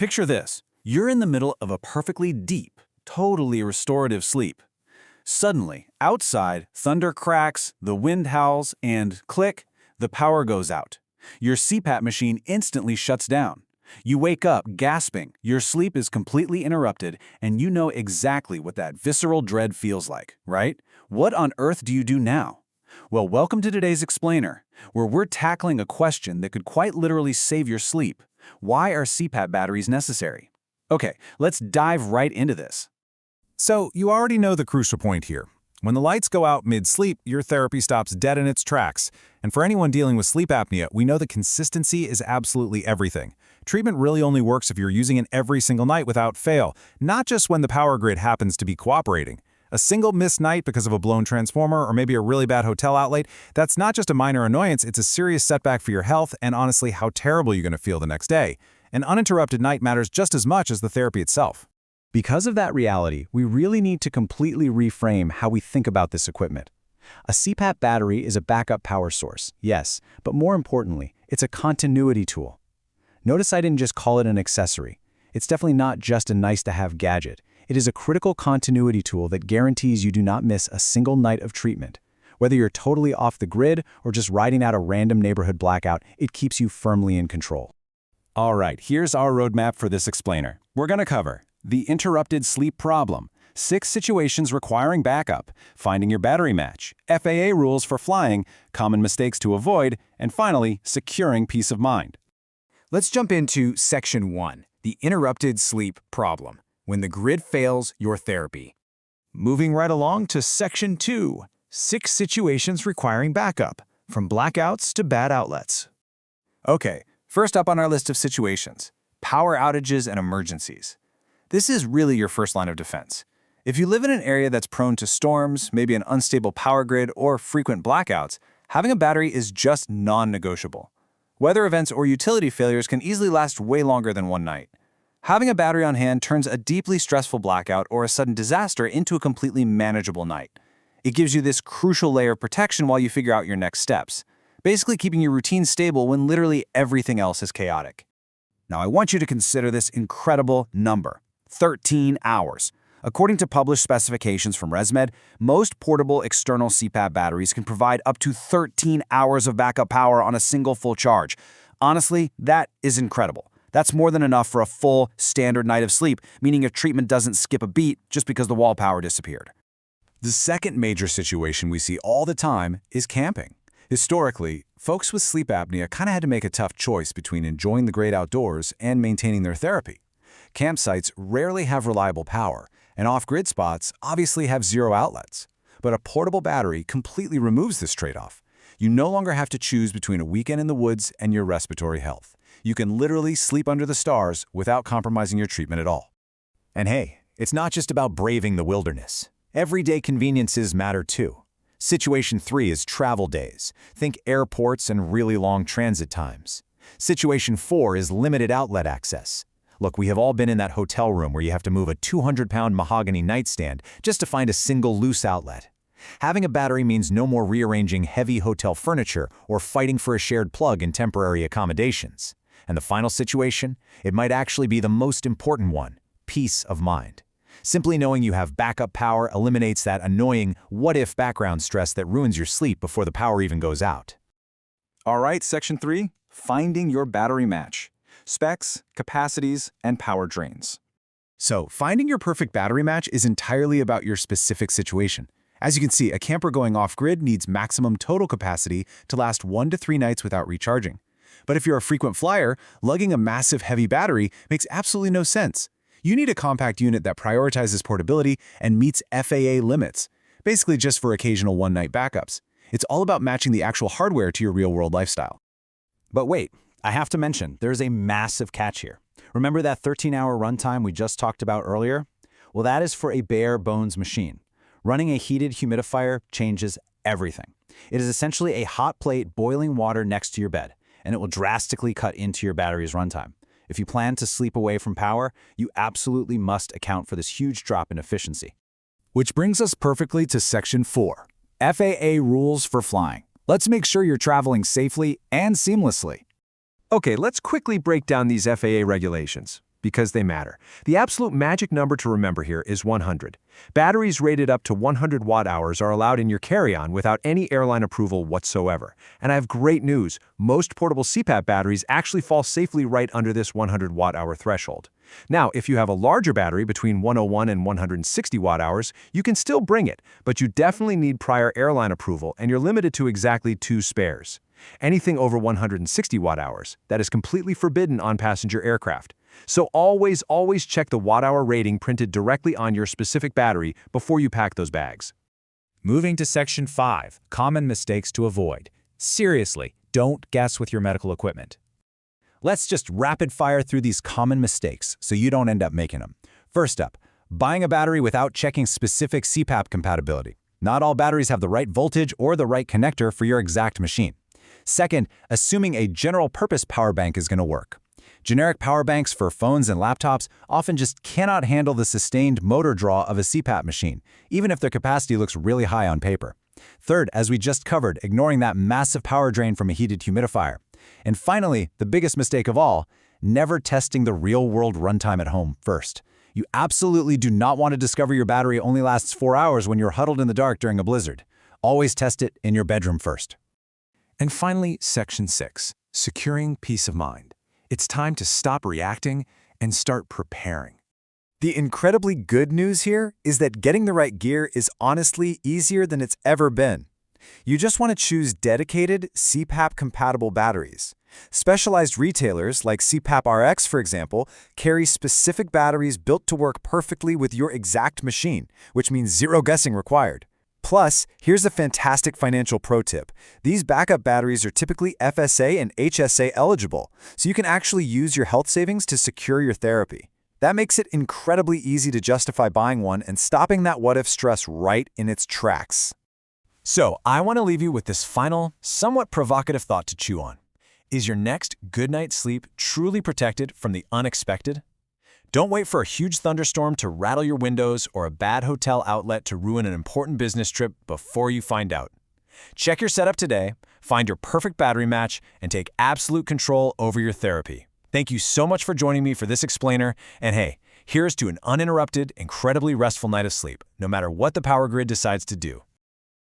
Picture this. You're in the middle of a perfectly deep, totally restorative sleep. Suddenly, outside, thunder cracks, the wind howls, and click, the power goes out. Your CPAP machine instantly shuts down. You wake up gasping, your sleep is completely interrupted, and you know exactly what that visceral dread feels like, right? What on earth do you do now? Well, welcome to today's Explainer, where we're tackling a question that could quite literally save your sleep. Why are CPAP batteries necessary? Okay, let's dive right into this. So, you already know the crucial point here. When the lights go out mid-sleep, your therapy stops dead in its tracks. And for anyone dealing with sleep apnea, we know that consistency is absolutely everything. Treatment really only works if you're using it every single night without fail, not just when the power grid happens to be cooperating. A single missed night because of a blown transformer or maybe a really bad hotel outlet, that's not just a minor annoyance, it's a serious setback for your health and honestly how terrible you're going to feel the next day. An uninterrupted night matters just as much as the therapy itself. Because of that reality, we really need to completely reframe how we think about this equipment. A CPAP battery is a backup power source, yes, but more importantly, it's a continuity tool. Notice I didn't just call it an accessory. It's definitely not just a nice-to-have gadget. It is a critical continuity tool that guarantees you do not miss a single night of treatment. Whether you're totally off the grid or just riding out a random neighborhood blackout, it keeps you firmly in control. All right, here's our roadmap for this explainer. We're going to cover the interrupted sleep problem, 6 situations requiring backup, finding your battery match, FAA rules for flying, common mistakes to avoid, and finally, securing peace of mind. Let's jump into Section 1, the interrupted sleep problem, when the grid fails your therapy. Moving right along to Section 2, 6 situations requiring backup, from blackouts to bad outlets. Okay, first up on our list of situations, power outages and emergencies. This is really your first line of defense. If you live in an area that's prone to storms, maybe an unstable power grid, or frequent blackouts, having a battery is just non-negotiable. Weather events or utility failures can easily last way longer than one night. Having a battery on hand turns a deeply stressful blackout or a sudden disaster into a completely manageable night. It gives you this crucial layer of protection while you figure out your next steps, basically keeping your routine stable when literally everything else is chaotic. Now, I want you to consider this incredible number. 13 hours. According to published specifications from ResMed, most portable external CPAP batteries can provide up to 13 hours of backup power on a single full charge. Honestly, that is incredible. That's more than enough for a full, standard night of sleep, meaning your treatment doesn't skip a beat just because the wall power disappeared. The second major situation we see all the time is camping. Historically, folks with sleep apnea kind of had to make a tough choice between enjoying the great outdoors and maintaining their therapy. Campsites rarely have reliable power, and off-grid spots obviously have zero outlets. But a portable battery completely removes this trade-off. You no longer have to choose between a weekend in the woods and your respiratory health. You can literally sleep under the stars without compromising your treatment at all. And hey, it's not just about braving the wilderness. Everyday conveniences matter too. Situation 3 is travel days. Think airports and really long transit times. Situation 4 is limited outlet access. Look, we have all been in that hotel room where you have to move a 200-pound mahogany nightstand just to find a single loose outlet. Having a battery means no more rearranging heavy hotel furniture or fighting for a shared plug in temporary accommodations. And the final situation? It might actually be the most important one, peace of mind. Simply knowing you have backup power eliminates that annoying what-if background stress that ruins your sleep before the power even goes out. All right, Section 3, finding your battery match. Specs, capacities, and power drains. So, finding your perfect battery match is entirely about your specific situation. As you can see, a camper going off-grid needs maximum total capacity to last 1 to 3 nights without recharging. But if you're a frequent flyer, lugging a massive heavy battery makes absolutely no sense. You need a compact unit that prioritizes portability and meets FAA limits, basically just for occasional one-night backups. It's all about matching the actual hardware to your real-world lifestyle. But wait, I have to mention, there's a massive catch here. Remember that 13-hour runtime we just talked about earlier? Well, that is for a bare bones machine. Running a heated humidifier changes everything. It is essentially a hot plate boiling water next to your bed, and it will drastically cut into your battery's runtime. If you plan to sleep away from power, you absolutely must account for this huge drop in efficiency. Which brings us perfectly to Section 4, FAA rules for flying. Let's make sure you're traveling safely and seamlessly. Okay, let's quickly break down these FAA regulations. because they matter. The absolute magic number to remember here is 100. Batteries rated up to 100 watt-hours are allowed in your carry-on without any airline approval whatsoever. And I have great news. Most portable CPAP batteries actually fall safely right under this 100 watt-hour threshold. Now, if you have a larger battery between 101 and 160 watt-hours, you can still bring it, but you definitely need prior airline approval, and you're limited to exactly 2 spares. Anything over 160 watt-hours, that is completely forbidden on passenger aircraft. So always check the watt-hour rating printed directly on your specific battery before you pack those bags. Moving to Section 5, Common Mistakes to Avoid. Seriously, don't guess with your medical equipment. Let's just rapid fire through these common mistakes so you don't end up making them. First up, buying a battery without checking specific CPAP compatibility. Not all batteries have the right voltage or the right connector for your exact machine. Second, assuming a general-purpose power bank is going to work. Generic power banks for phones and laptops often just cannot handle the sustained motor draw of a CPAP machine, even if their capacity looks really high on paper. Third, as we just covered, ignoring that massive power drain from a heated humidifier. And finally, the biggest mistake of all, never testing the real-world runtime at home first. You absolutely do not want to discover your battery only lasts 4 hours when you're huddled in the dark during a blizzard. Always test it in your bedroom first. And finally, Section 6, Securing Peace of Mind. It's time to stop reacting and start preparing. The incredibly good news here is that getting the right gear is honestly easier than it's ever been. You just want to choose dedicated CPAP-compatible batteries. Specialized retailers like cpapRX, for example, carry specific batteries built to work perfectly with your exact machine, which means zero guessing required. Plus, here's a fantastic financial pro tip. These backup batteries are typically FSA and HSA eligible, so you can actually use your health savings to secure your therapy. That makes it incredibly easy to justify buying one and stopping that what-if stress right in its tracks. So, I want to leave you with this final, somewhat provocative thought to chew on. Is your next good night's sleep truly protected from the unexpected? Don't wait for a huge thunderstorm to rattle your windows or a bad hotel outlet to ruin an important business trip before you find out. Check your setup today, find your perfect battery match, and take absolute control over your therapy. Thank you so much for joining me for this explainer, and hey, here's to an uninterrupted, incredibly restful night of sleep, no matter what the power grid decides to do.